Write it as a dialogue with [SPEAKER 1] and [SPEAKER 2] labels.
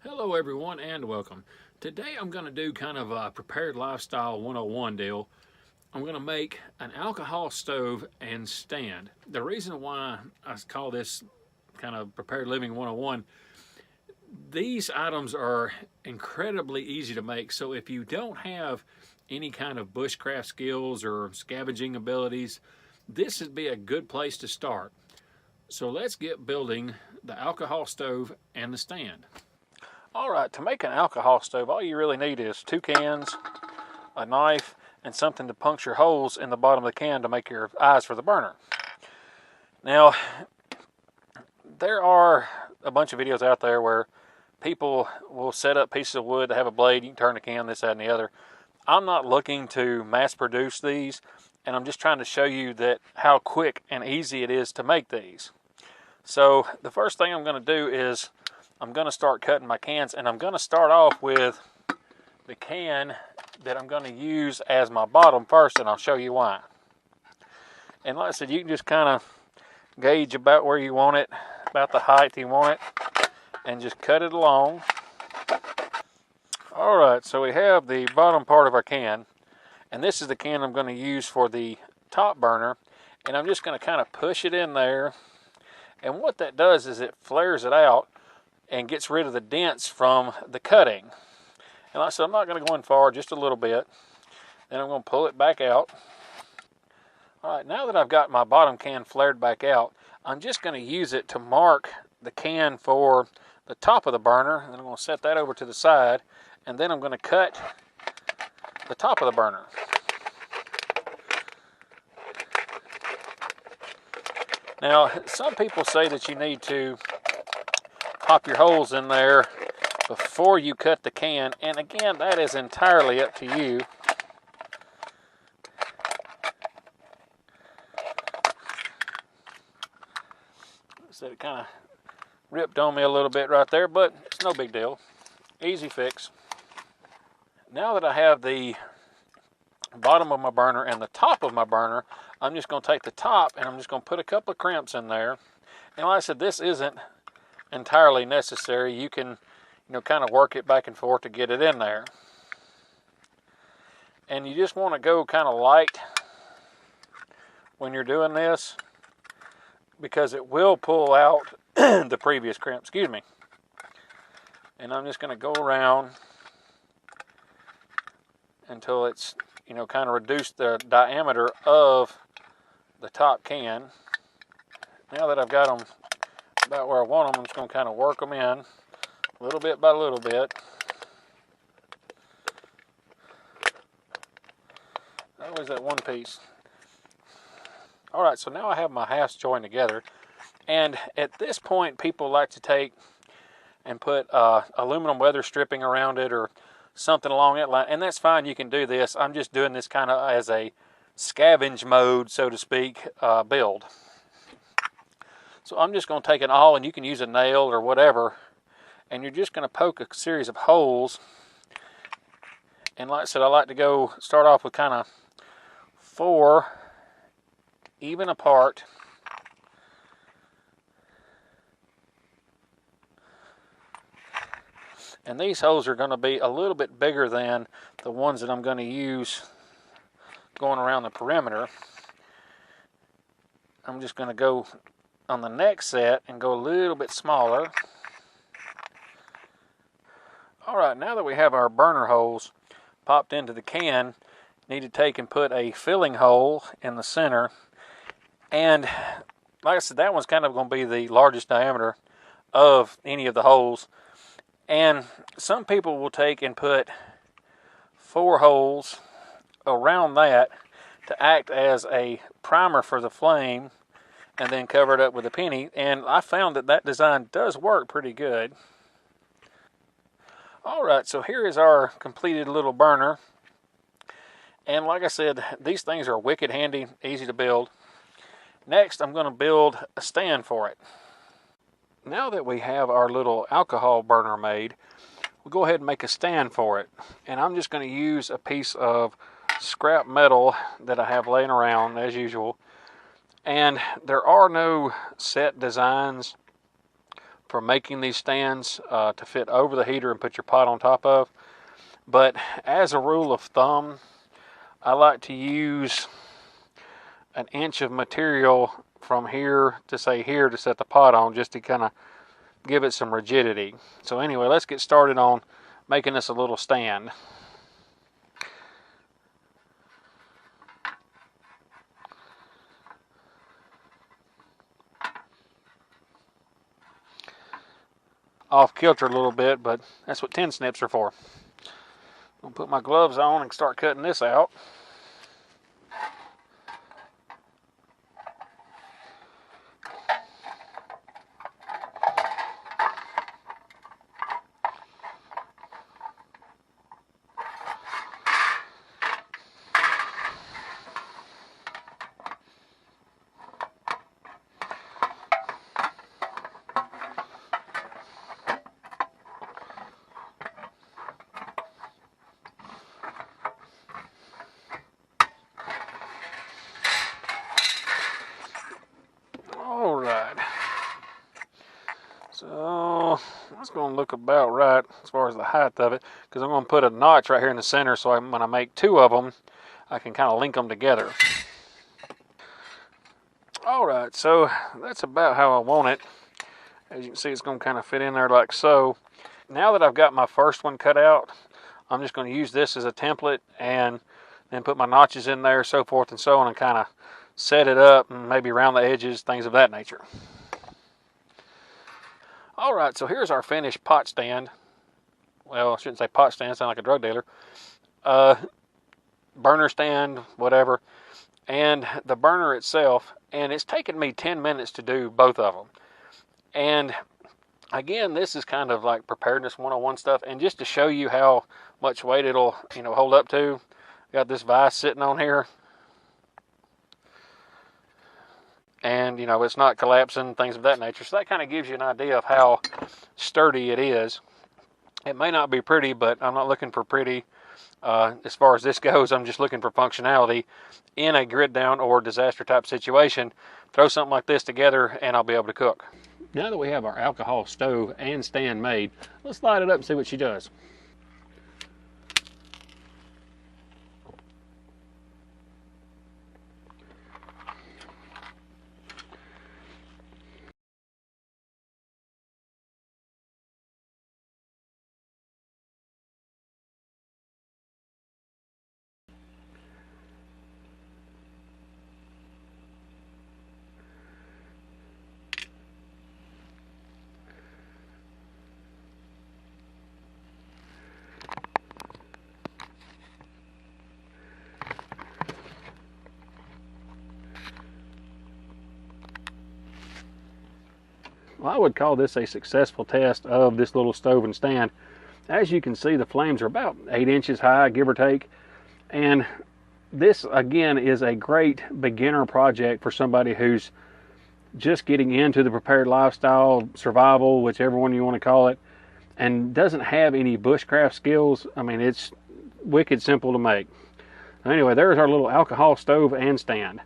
[SPEAKER 1] Hello everyone and welcome. Today I'm going to do kind of a prepared lifestyle 101 deal. I'm going to make an alcohol stove and stand. The reason why I call this kind of prepared living 101, these items are incredibly easy to make. So if you don't have any kind of bushcraft skills or scavenging abilities, this would be a good place to start. So let's get building the alcohol stove and the stand. All right, to make an alcohol stove, all you really need is 2 cans, a knife, and something to puncture holes in the bottom of the can to make your eyes for the burner. Now, there are a bunch of videos out there where people will set up pieces of wood to have a blade, you can turn the can, this, that, and the other. I'm not looking to mass produce these, and I'm just trying to show you that how quick and easy it is to make these. So the first thing I'm going to do is I'm going to start cutting my cans, and I'm going to start off with the can that I'm going to use as my bottom first, and I'll show you why. And like I said, you can just kind of gauge about where you want it, about the height you want it, and just cut it along. Alright, so we have the bottom part of our can, and this is the can I'm going to use for the top burner, and I'm just going to kind of push it in there, and what that does is it flares it out and gets rid of the dents from the cutting. And like I said, I'm not going to go in far, just a little bit. Then I'm going to pull it back out. Alright, now that I've got my bottom can flared back out, I'm just going to use it to mark the can for the top of the burner. And then I'm going to set that over to the side, and then I'm going to cut the top of the burner. Now, some people say that you need to pop your holes in there before you cut the can, and again, that is entirely up to you. So it kind of ripped on me a little bit right there, but it's no big deal. Easy fix. Now that I have the bottom of my burner and the top of my burner, I'm just going to take the top and I'm just going to put a couple of crimps in there. And like I said, this isn't entirely necessary. You can, kind of work it back and forth to get it in there. And you just want to go kind of light when you're doing this, because it will pull out the previous crimp. Excuse me. And I'm just going to go around until it's, kind of reduced the diameter of the top can. Now that I've got them about where I want them, I'm just going to kind of work them in a little bit by little bit. Always that one piece. Alright, so now I have my halves joined together, and at this point people like to take and put aluminum weather stripping around it or something along that line, and that's fine, you can do this. I'm just doing this kind of as a scavenge mode, so to speak, build. So I'm just going to take an awl, and you can use a nail or whatever, and you're just going to poke a series of holes. And like I said, I like to start off with kind of 4 even apart. And these holes are going to be a little bit bigger than the ones that I'm going to use going around the perimeter. I'm just going to go on the next set and go a little bit smaller. Alright, now that we have our burner holes popped into the can, need to take and put a filling hole in the center. And like I said, that one's kind of going to be the largest diameter of any of the holes. And some people will take and put 4 holes around that to act as a primer for the flame, and then cover it up with a penny. And I found that design does work pretty good. Alright, so here is our completed little burner. And like I said, these things are wicked handy, easy to build. Next, I'm going to build a stand for it. Now that we have our little alcohol burner made, we'll go ahead and make a stand for it. And I'm just going to use a piece of scrap metal that I have laying around as usual. And there are no set designs for making these stands to fit over the heater and put your pot on top of. But as a rule of thumb, I like to use an inch of material from here to say here to set the pot on, just to kind of give it some rigidity. So anyway, let's get started on making this a little stand. Off kilter a little bit, but that's what tin snips are for. I'm gonna put my gloves on and start cutting this out. Alright, so that's going to look about right as far as the height of it, because I'm going to put a notch right here in the center, so when I make two of them, I can kind of link them together. Alright, so that's about how I want it. As you can see, it's going to kind of fit in there like so. Now that I've got my first one cut out, I'm just going to use this as a template and then put my notches in there, so forth and so on, and kind of set it up and maybe around the edges, things of that nature. Alright, so here's our finished pot stand. Well, I shouldn't say pot stand, sound like a drug dealer. Burner stand, whatever. And the burner itself, and it's taken me 10 minutes to do both of them. And again, this is kind of like preparedness 101 stuff, and just to show you how much weight it'll, hold up to, got this vise sitting on here. And it's not collapsing, things of that nature. So that kind of gives you an idea of how sturdy it is. It may not be pretty, but I'm not looking for pretty. As far as this goes, I'm just looking for functionality in a grid down or disaster type situation. Throw something like this together and I'll be able to cook. Now that we have our alcohol stove and stand made, let's light it up and see what she does. Well, I would call this a successful test of this little stove and stand. As you can see, the flames are about 8 inches high, give or take. And this, again, is a great beginner project for somebody who's just getting into the prepared lifestyle, survival, whichever one you want to call it, and doesn't have any bushcraft skills. I mean, it's wicked simple to make. Anyway, there's our little alcohol stove and stand.